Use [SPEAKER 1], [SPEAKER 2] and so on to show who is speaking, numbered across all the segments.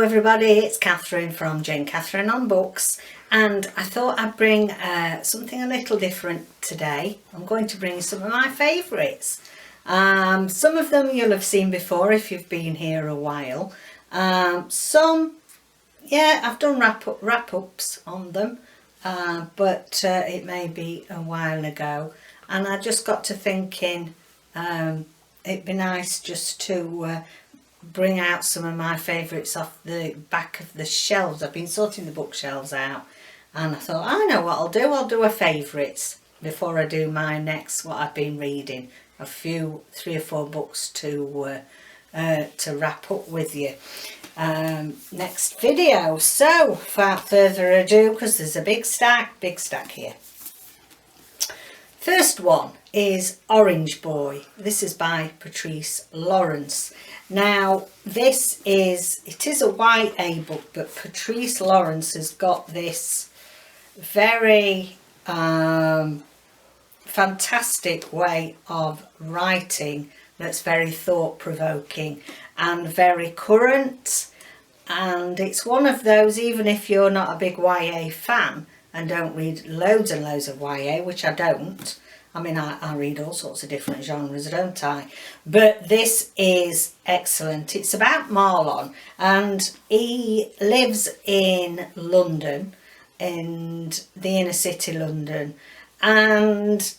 [SPEAKER 1] everybody, it's Catherine from Jayne Catherine on Books, and I thought I'd bring something a little different today. I'm going to bring some of my favourites. Some of them you'll have seen before if you've been here a while. Some, yeah, I've done wrap-ups on them, but it may be a while ago, and I just got to thinking it'd be nice just to bring out some of my favourites off the back of the shelves. I've been sorting the bookshelves out, and I thought, I know what I'll do a favourites before I do my next, what I've been reading, a few 3 or 4 books to wrap up with you next video. So without further ado, because there's a big stack here. First one is Orange Boy. This is by Patrice Lawrence. Now it is a YA book, but Patrice Lawrence has got this very fantastic way of writing that's very thought-provoking and very current, and it's one of those, even if you're not a big YA fan and don't read loads and loads of YA, which I don't. I mean, I read all sorts of different genres, don't I? But this is excellent. It's about Marlon, and he lives in London, in the inner city London, and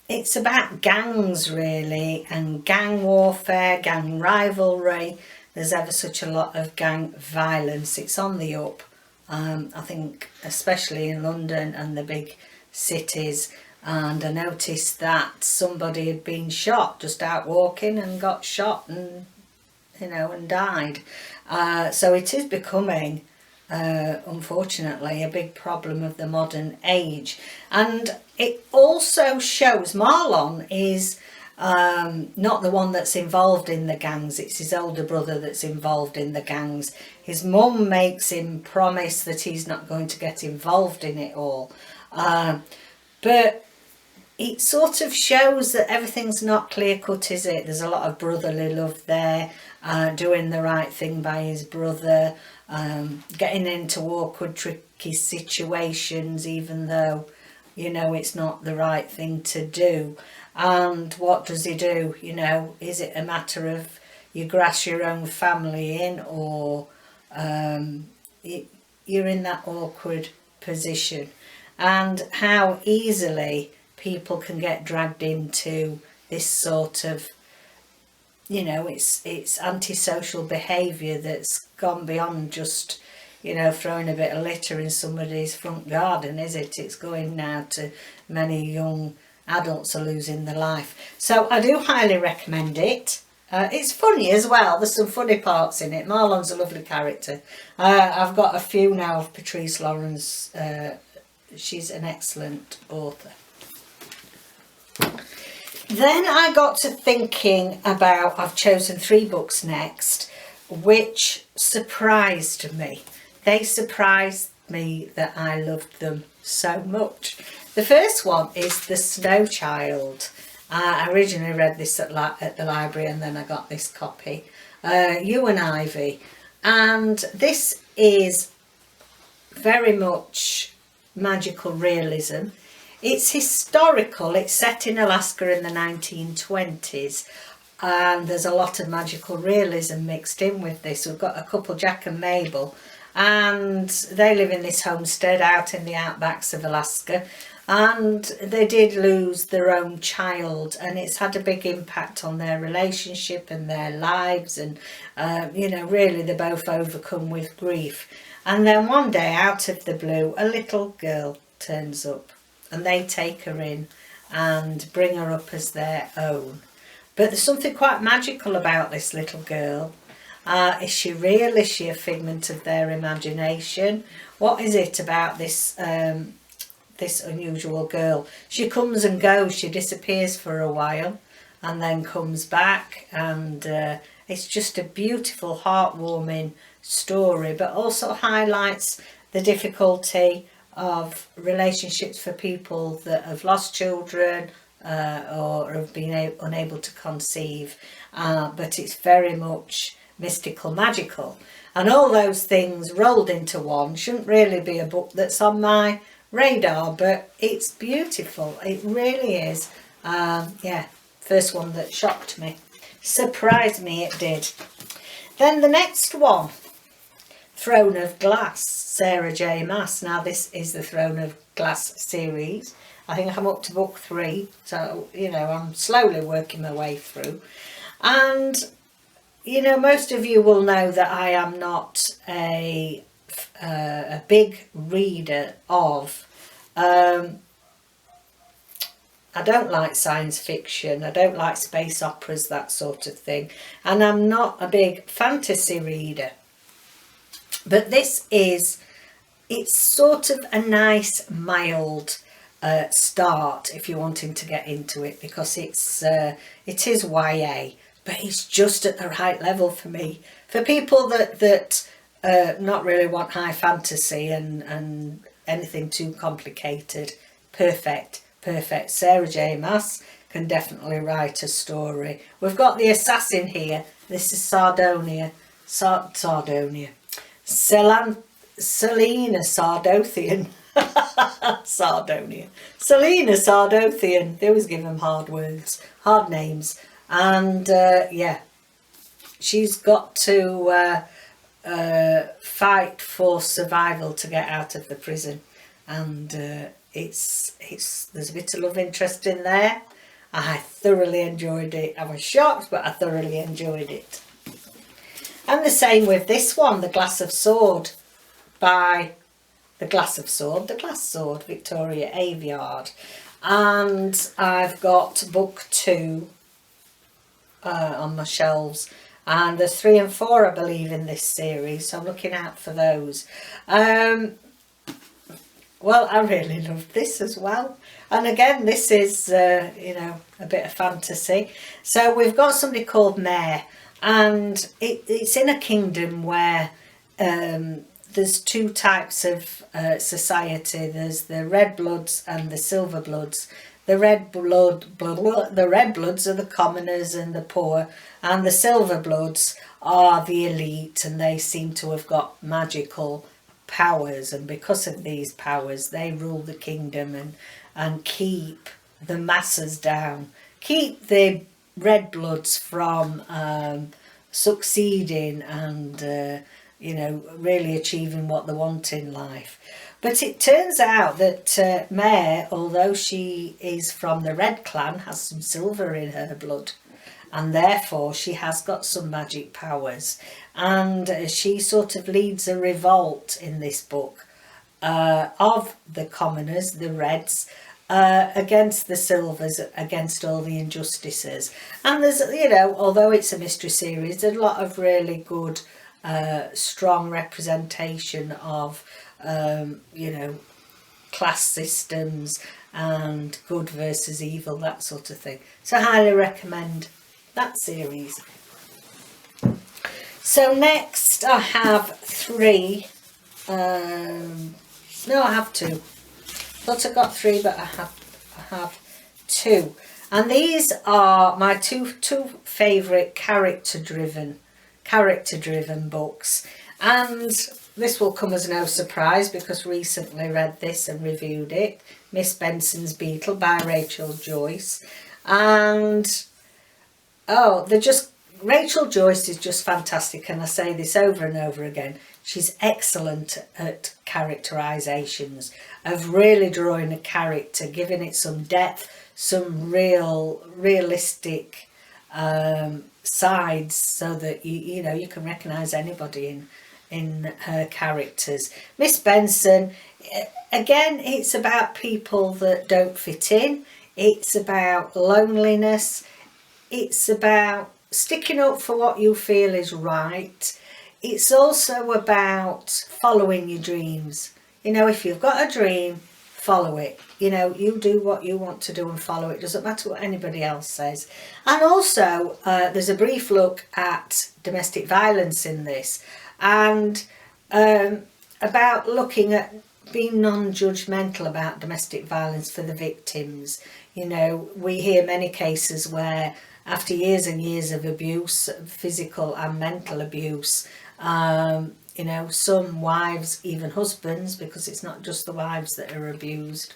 [SPEAKER 1] it's about gangs really, and gang warfare, gang rivalry. There's ever such a lot of gang violence. It's on the up, I think, especially in London and the big cities. And I noticed that somebody had been shot just out walking and got shot and, you know, and died. So it is becoming, unfortunately, a big problem of the modern age. And it also shows Marlon is not the one that's involved in the gangs. It's his older brother that's involved in the gangs. His mum makes him promise that he's not going to get involved in it all. But it sort of shows that everything's not clear-cut, is it? There's a lot of brotherly love there, doing the right thing by his brother, getting into awkward, tricky situations, even though, you know, it's not the right thing to do. And what does he do? You know, is it a matter of you grass your own family in, or you're in that awkward position? And how easily people can get dragged into this sort of, you know, it's antisocial behaviour that's gone beyond just, you know, throwing a bit of litter in somebody's front garden, is it? It's going now to many young adults are losing their life. So I do highly recommend it. It's funny as well. There's some funny parts in it. Marlon's a lovely character. I've got a few now of Patrice Lawrence. She's an excellent author. Then I got to thinking about, I've chosen 3 books next, which surprised me. They surprised me that I loved them so much. The first one is The Snow Child. I originally read this at the library, and then I got this copy. You and Ivey. And this is very much magical realism. It's historical. It's set in Alaska in the 1920s, and there's a lot of magical realism mixed in with this. We've got a couple, Jack and Mabel, and they live in this homestead out in the outbacks of Alaska, and they did lose their own child, and it's had a big impact on their relationship and their lives, and you know, really they're both overcome with grief. And then one day, out of the blue, a little girl turns up, and they take her in and bring her up as their own. But there's something quite magical about this little girl. Is she real? Is she a figment of their imagination? What is it about this this unusual girl? She comes and goes. She disappears for a while and then comes back, and it's just a beautiful, heartwarming story, but also highlights the difficulty of relationships for people that have lost children or have been unable to conceive, but it's very much mystical, magical. And all those things rolled into one. Shouldn't really be a book that's on my radar, but it's beautiful. It really is. Yeah, first one that shocked me. Surprised me, it did. Then the next one, Throne of Glass, Sarah J. Maas. Now this is the Throne of Glass series. I think I'm up to book 3, so, you know, I'm slowly working my way through. And, you know, most of you will know that I am not a big reader of, I don't like science fiction, I don't like space operas, that sort of thing. And I'm not a big fantasy reader. But this is, it's sort of a nice, mild start if you're wanting to get into it, because it is YA, but it's just at the right level for me. For people that not really want high fantasy and anything too complicated, perfect. Sarah J. Maas can definitely write a story. We've got the assassin here. This is Selena Sardothian. Selena Sardothian. They always give them hard words, hard names. And yeah, she's got to fight for survival to get out of the prison. And there's a bit of love interest in there. I thoroughly enjoyed it. I was shocked, but I thoroughly enjoyed it. And the same with this one, The Glass Sword, Victoria Aveyard. And I've got book 2 on my shelves. And there's 3 and 4, I believe, in this series. So I'm looking out for those. Well, I really loved this as well. And again, this is, you know, a bit of fantasy. So we've got somebody called Mare. And it's in a kingdom where there's 2 types of society. There's the red bloods and the silver bloods. The red bloods are the commoners and the poor, and the silver bloods are the elite, and they seem to have got magical powers, and because of these powers they rule the kingdom and keep the masses down, keep the red bloods from succeeding and you know, really achieving what they want in life. But it turns out that Mare, although she is from the red clan, has some silver in her blood, and therefore she has got some magic powers, and she sort of leads a revolt in this book of the commoners, the reds, against the silvers, against all the injustices. And there's, you know, although it's a mystery series, there's a lot of really good strong representation of you know, class systems and good versus evil, that sort of thing. So I highly recommend that series. So next I have 3, no, I have 2. Thought I got 3, but I have 2. And these are my two favourite character-driven books. And this will come as no surprise because recently read this and reviewed it. Miss Benson's Beetle by Rachel Joyce. And oh, Rachel Joyce is just fantastic, and I say this over and over again. She's excellent at characterizations, of really drawing a character, giving it some depth, some realistic sides, so that you know, you can recognise anybody in her characters. Miss Benson, again, it's about people that don't fit in. It's about loneliness. It's about sticking up for what you feel is right. It's also about following your dreams. You know, if you've got a dream, follow it. You know, you do what you want to do and follow it. Doesn't matter what anybody else says. And also, there's a brief look at domestic violence in this, and about looking at being non-judgmental about domestic violence for the victims. You know, we hear many cases where after years and years of abuse, physical and mental abuse, you know, some wives, even husbands, because it's not just the wives that are abused,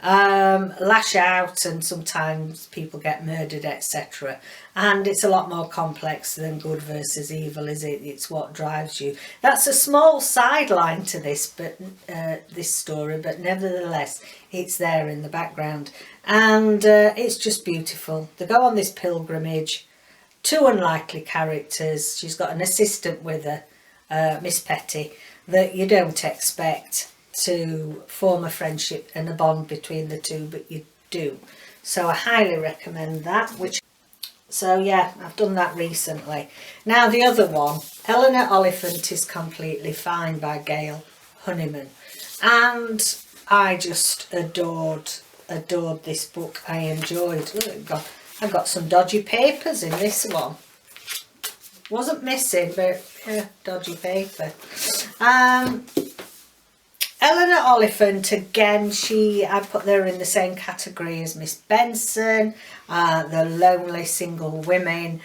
[SPEAKER 1] lash out, and sometimes people get murdered, etc. And it's a lot more complex than good versus evil, is it? It's what drives you. That's a small sideline to this, but this story, but nevertheless it's there in the background, and it's just beautiful. They go on this pilgrimage, two unlikely characters. She's got an assistant with her, Miss Petty, that you don't expect to form a friendship and a bond between the two, but you do. So I highly recommend that. So yeah, I've done that recently. Now the other one, Eleanor Oliphant is Completely Fine by Gail Honeyman, and I just adored this book. I enjoyed. I got some dodgy papers in this one. Wasn't missing, but yeah, dodgy paper. Eleanor Oliphant, again, I put her in the same category as Miss Benson, the lonely single women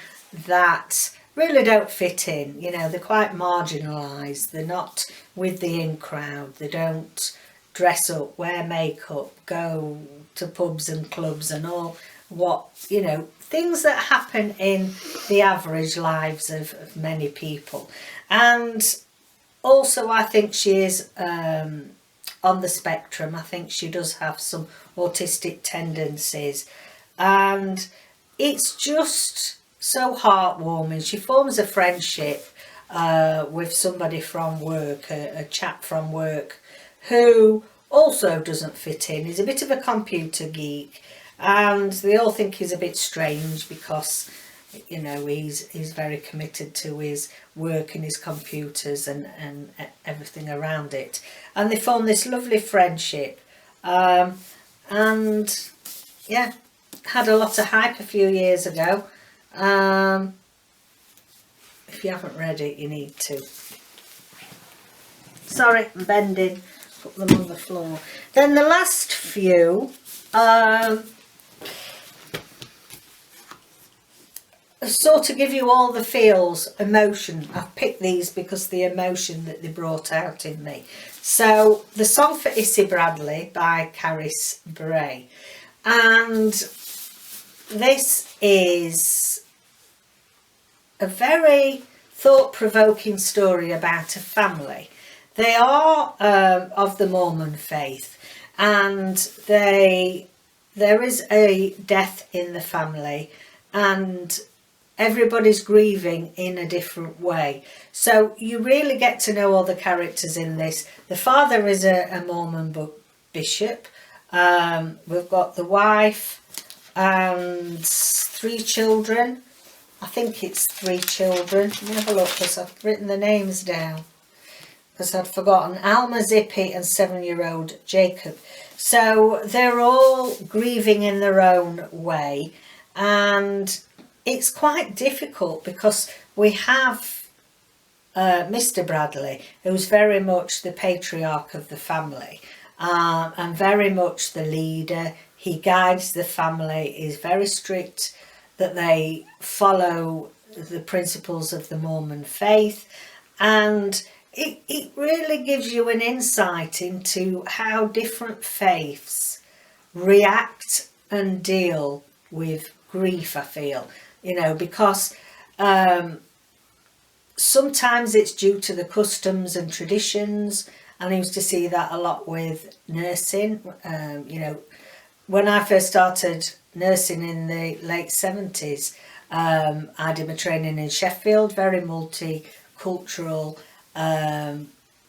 [SPEAKER 1] that really don't fit in. You know, they're quite marginalised. They're not with the in crowd. They don't dress up, wear makeup, go to pubs and clubs and all what, you know, things that happen in the average lives of many people. And also, I think she is on the spectrum. I think she does have some autistic tendencies, and it's just so heartwarming. She forms a friendship with somebody from work, a chap from work, who also doesn't fit in. He's a bit of a computer geek, and they all think he's a bit strange because, you know, he's very committed to his work and his computers and everything around it. And they form this lovely friendship, and yeah, had a lot of hype a few years ago. If you haven't read it, you need to. Sorry, I'm bending, put them on the floor. Then the last few, sort of give you all the feels, emotion. I've picked these because the emotion that they brought out in me. So the Song for Issy Bradley by Carys Bray, and this is a very thought-provoking story about a family. They are of the Mormon faith, and there is a death in the family, and everybody's grieving in a different way. So you really get to know all the characters in this. The father is a Mormon bishop. We've got the wife and 3 children. I think it's 3 children. Let me have a look because I've written the names down because I'd forgotten. Alma, Zippy and 7-year-old Jacob. So they're all grieving in their own way, and it's quite difficult because we have Mr. Bradley, who's very much the patriarch of the family, and very much the leader. He guides the family, is very strict that they follow the principles of the Mormon faith, and it really gives you an insight into how different faiths react and deal with grief, I feel. You know, because sometimes it's due to the customs and traditions, and I used to see that a lot with nursing. You know, when I first started nursing in the late 70s, I did my training in Sheffield, very multicultural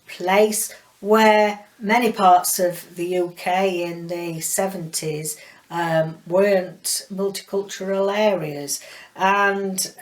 [SPEAKER 1] place, where many parts of the UK in the 70s weren't multicultural areas, and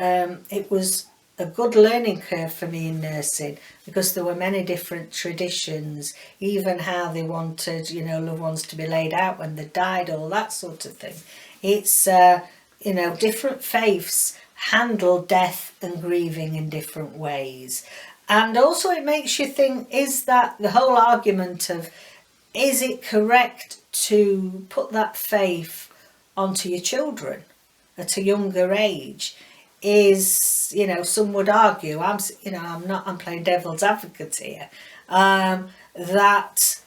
[SPEAKER 1] it was a good learning curve for me in nursing because there were many different traditions, even how they wanted, you know, loved ones to be laid out when they died, all that sort of thing. It's you know, different faiths handle death and grieving in different ways. And also it makes you think, is that the whole argument of is it correct to put that faith onto your children at a younger age? Is, you know, some would argue, I'm playing devil's advocate here, that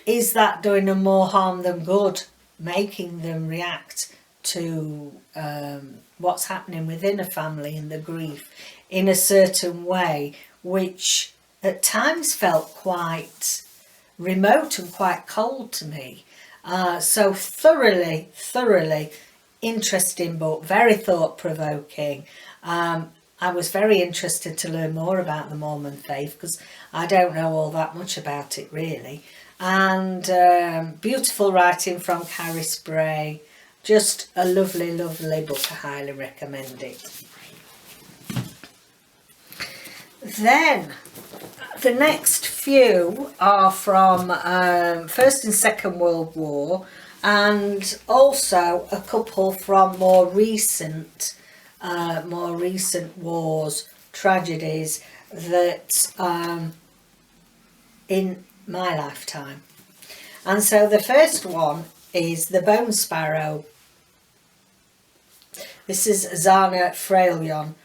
[SPEAKER 1] is that doing them more harm than good, making them react to what's happening within a family and the grief in a certain way, which at times felt quite remote and quite cold to me. So thoroughly interesting book, very thought-provoking. I was very interested to learn more about the Mormon faith because I don't know all that much about it really. And beautiful writing from Carys, Bray. Just a lovely book. I highly recommend it. Then the next few are from First and Second World War, and also a couple from more recent wars, tragedies that in my lifetime. And so the first one is the Bone Sparrow. This is Zana Fraillon.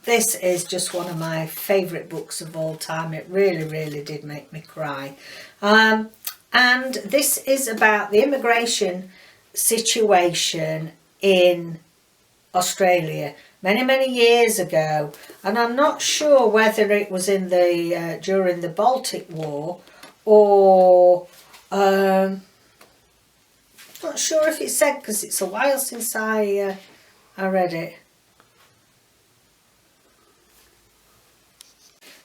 [SPEAKER 1] This is just one of my favourite books of all time. It really did make me cry. And this is about the immigration situation in Australia many years ago, and I'm not sure whether it was in the during the Baltic War or not sure if it said, because it's a while since I read it.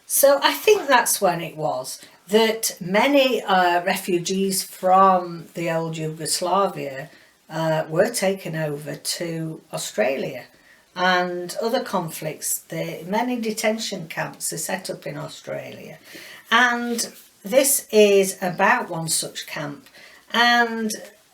[SPEAKER 1] So I think that's when it was that many refugees from the old Yugoslavia were taken over to Australia, and other conflicts. Many detention camps are set up in Australia, and this is about one such camp. And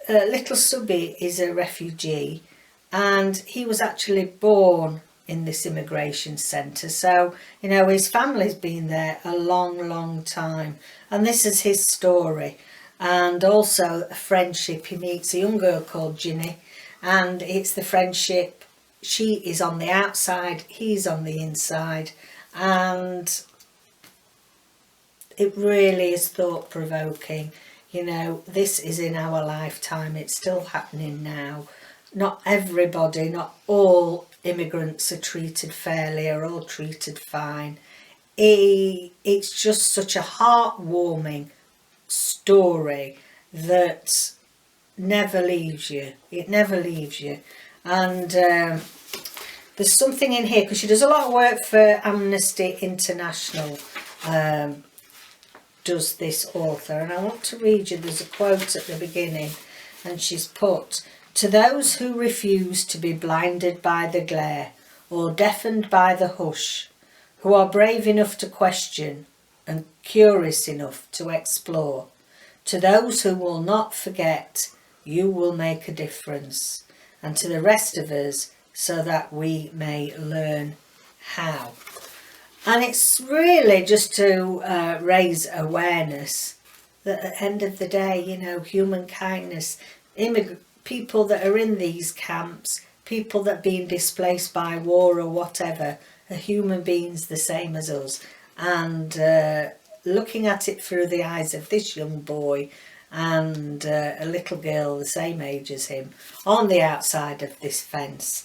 [SPEAKER 1] little Subby is a refugee, and he was actually born in this immigration centre, so you know his family's been there a long time, and this is his story. And also a friendship. He meets a young girl called Ginny, and it's the friendship. She is on the outside, he's on the inside, and it really is thought-provoking. You know, this is in our lifetime, it's still happening now. Not everybody, not all immigrants are treated fairly, are all treated fine. It's just such a heartwarming story that never leaves you. It never leaves you. And there's something in here, because she does a lot of work for Amnesty International, does this author, and I want to read you, there's a quote at the beginning, and she's put, "To those who refuse to be blinded by the glare or deafened by the hush, who are brave enough to question and curious enough to explore, to those who will not forget, you will make a difference, and to the rest of us, so that we may learn how." And it's really just to raise awareness that at the end of the day, you know, human kindness, people that are in these camps, people that are being displaced by war or whatever, are human beings the same as us. And looking at it through the eyes of this young boy and a little girl the same age as him on the outside of this fence,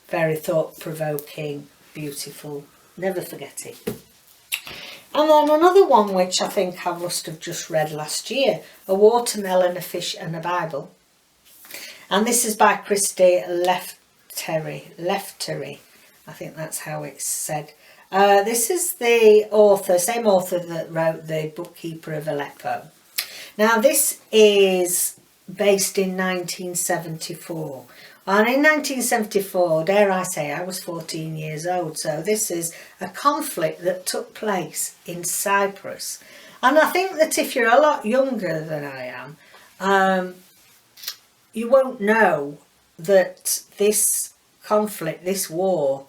[SPEAKER 1] very thought-provoking, beautiful, never forget it. And then another one which I think I must have just read last year, A Watermelon, a Fish and a Bible. And this is by Christy Lefteri, I think that's how it's said. This is the author, same author that wrote The Bookkeeper of Aleppo. Now this is based in 1974. And in 1974, dare I say, I was 14 years old. So this is a conflict that took place in Cyprus. And I think that if you're a lot younger than I am, you won't know that this conflict, this war,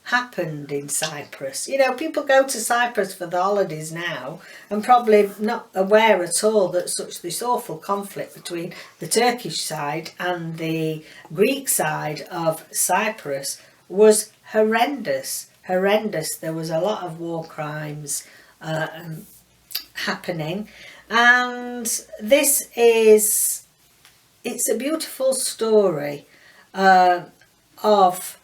[SPEAKER 1] happened in Cyprus. You know, people go to Cyprus for the holidays now and probably not aware at all that such this awful conflict between the Turkish side and the Greek side of Cyprus was horrendous. Horrendous. There was a lot of war crimes happening, and this is, it's a beautiful story of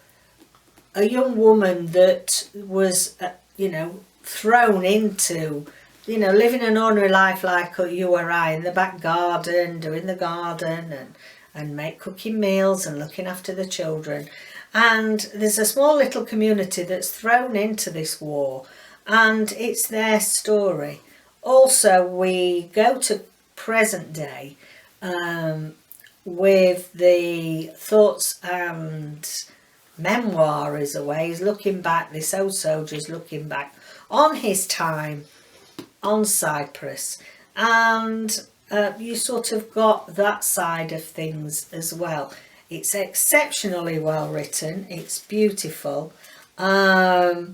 [SPEAKER 1] a young woman that was, you know, thrown into, you know, living an ordinary life like you or I, in the back garden, doing the garden and cooking meals and looking after the children. And there's a small little community that's thrown into this war, and it's their story. Also, we go to present day with the thoughts and memoir, is a way. He's looking back, this old soldier's looking back on his time on Cyprus, and you sort of got that side of things as well. It's exceptionally well written, it's beautiful. I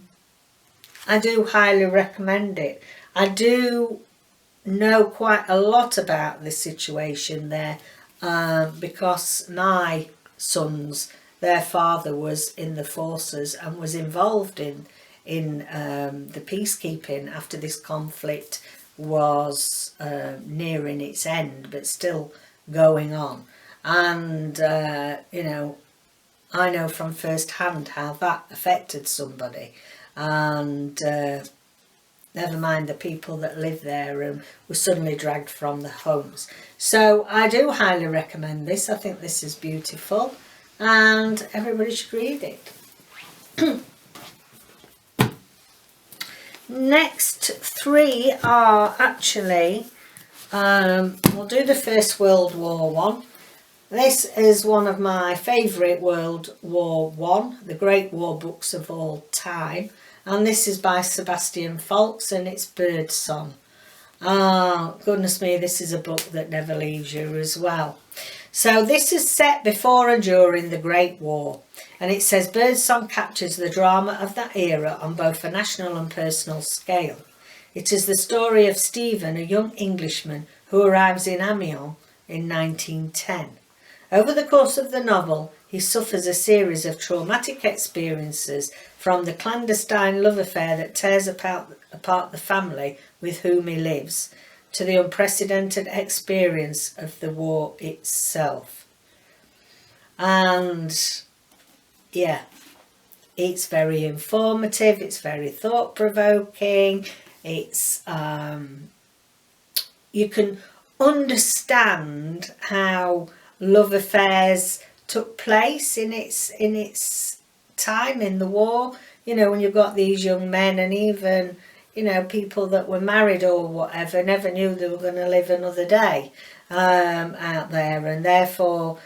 [SPEAKER 1] do highly recommend it. I do know quite a lot about this situation there because my sons, their father was in the forces and was involved in the peacekeeping after this conflict was nearing its end, but still going on. And you know, I know from first hand how that affected somebody, and never mind the people that live there and were suddenly dragged from their homes. So I do highly recommend this. I think this is beautiful, and everybody should read it. Next three are actually, we'll do the First World War one. This is one of my favourite World War One, the Great War books of all time, and this is by Sebastian Faulks, and it's Birdsong. Oh, goodness me, this is a book that never leaves you as well. So this is set before and during the Great War, and it says Birdsong captures the drama of that era on both a national and personal scale. It is the story of Stephen, a young Englishman who arrives in Amiens in 1910. Over the course of the novel, he suffers a series of traumatic experiences, from the clandestine love affair that tears apart the family with whom he lives, to the unprecedented experience of the war itself. And yeah, it's very informative, it's very thought-provoking, it's you can understand how love affairs took place in its time in the war. You know, when you've got these young men, and even, you know, people that were married or whatever, never knew they were going to live another day out there, and therefore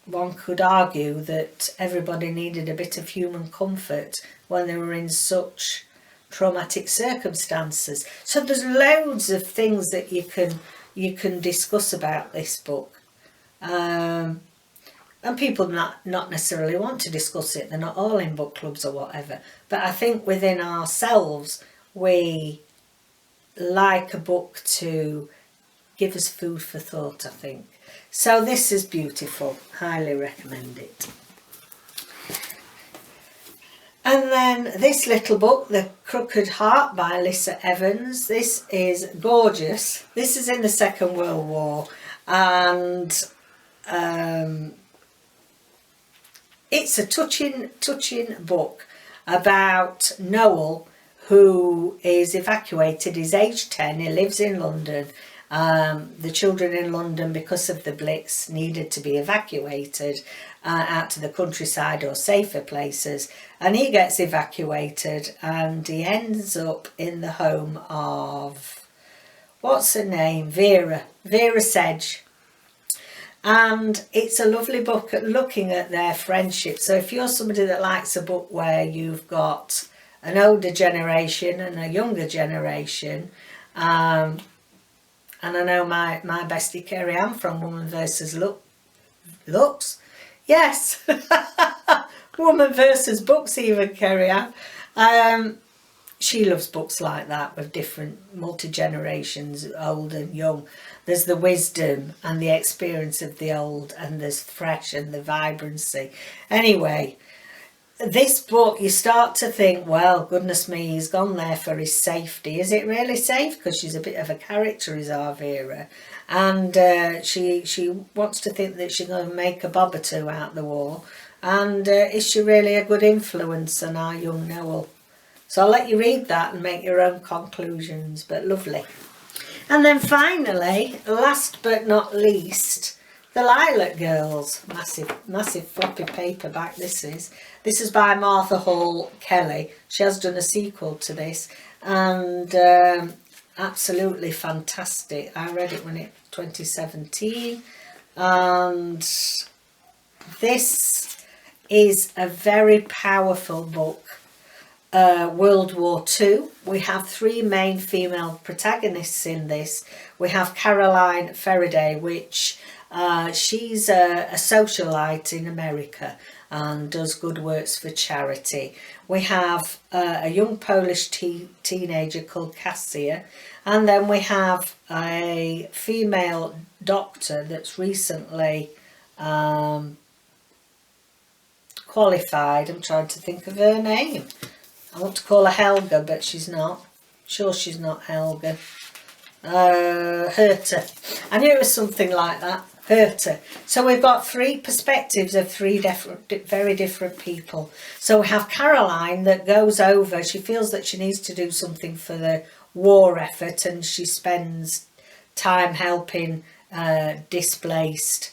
[SPEAKER 1] one could argue that everybody needed a bit of human comfort when they were in such traumatic circumstances. So there's loads of things that you can discuss about this book, and people not necessarily want to discuss it. They're not all in book clubs or whatever, but I think within ourselves we like a book to give us food for thought, I think. So this is beautiful, highly recommend it. And then this little book, The Crooked Heart by Lissa Evans. This is gorgeous. This is in the Second World War, and it's a touching book about Noel, who is evacuated. He's aged 10, he lives in London. The children in London, because of the Blitz, needed to be evacuated out to the countryside or safer places, and he gets evacuated and he ends up in the home of, what's her name, Vera Sedge. And it's a lovely book at looking at their friendship. So if you're somebody that likes a book where you've got an older generation and a younger generation, and I know my bestie Carey, I'm from Woman versus Looks. Yes, Woman versus books even, Kerry Ann. She loves books like that with different multi-generations, old and young. There's the wisdom and the experience of the old, and there's fresh and the vibrancy. Anyway, this book, you start to think, well, goodness me, he's gone there for his safety. Is it really safe? Because she's a bit of a character, is our Vera. And she wants to think that she's going to make a bob or two out the war. And is she really a good influence on our young Noel? So I'll let you read that and make your own conclusions, but lovely. And then finally, last but not least, the Lilac Girls. Massive floppy paperback this is. This is by Martha Hall Kelly. She has done a sequel to this, and absolutely fantastic. I read it when it 2017, and this is a very powerful book. World War II. We have 3 main female protagonists in this. We have Caroline Faraday, which she's a socialite in America and does good works for charity. We have a young Polish teenager called Cassia, and then we have a female doctor that's recently qualified. I'm trying to think of her name. I want to call her Helga, but she's not. Sure, she's not Helga. Herta. I knew it was something like that. Herta. So we've got 3 perspectives of 3 very different people. So we have Caroline that goes over. She feels that she needs to do something for the war effort, and she spends time helping displaced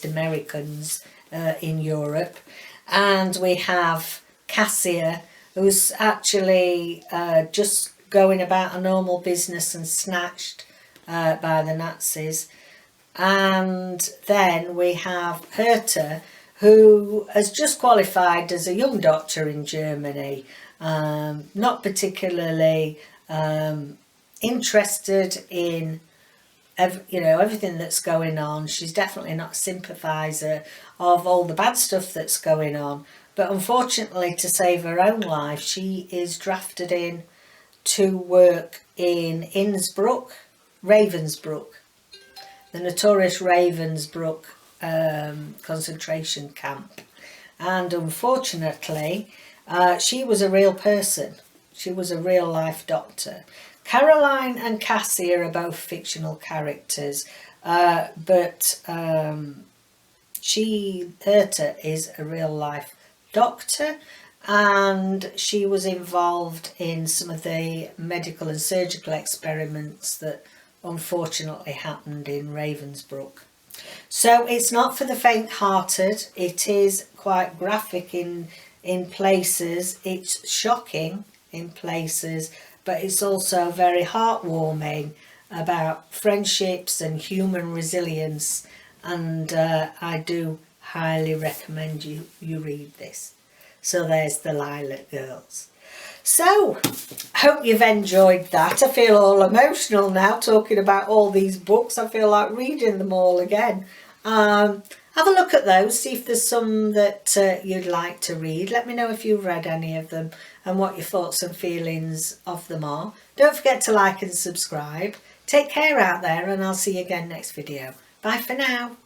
[SPEAKER 1] Americans in Europe. And we have Cassia, who's actually just going about a normal business and snatched by the Nazis. And then we have Herta, who has just qualified as a young doctor in Germany, not particularly interested in everything that's going on. She's definitely not a sympathiser of all the bad stuff that's going on. But unfortunately, to save her own life, she is drafted in to work in Ravensbrück, the notorious Ravensbrück concentration camp. And unfortunately, she was a real person. She was a real life doctor. Caroline and Cassie are both fictional characters, but Herta is a real life doctor, and she was involved in some of the medical and surgical experiments that unfortunately happened in Ravensbrück. So it's not for the faint-hearted. It is quite graphic in places. It's shocking in places, but it's also very heartwarming about friendships and human resilience, and I do highly recommend you read this. So there's the Lilac Girls. So, hope you've enjoyed that. I feel all emotional now talking about all these books. I feel like reading them all again. Have a look at those, see if there's some that you'd like to read. Let me know if you've read any of them and what your thoughts and feelings of them are. Don't forget to like and subscribe. Take care out there, and I'll see you again next video. Bye for now.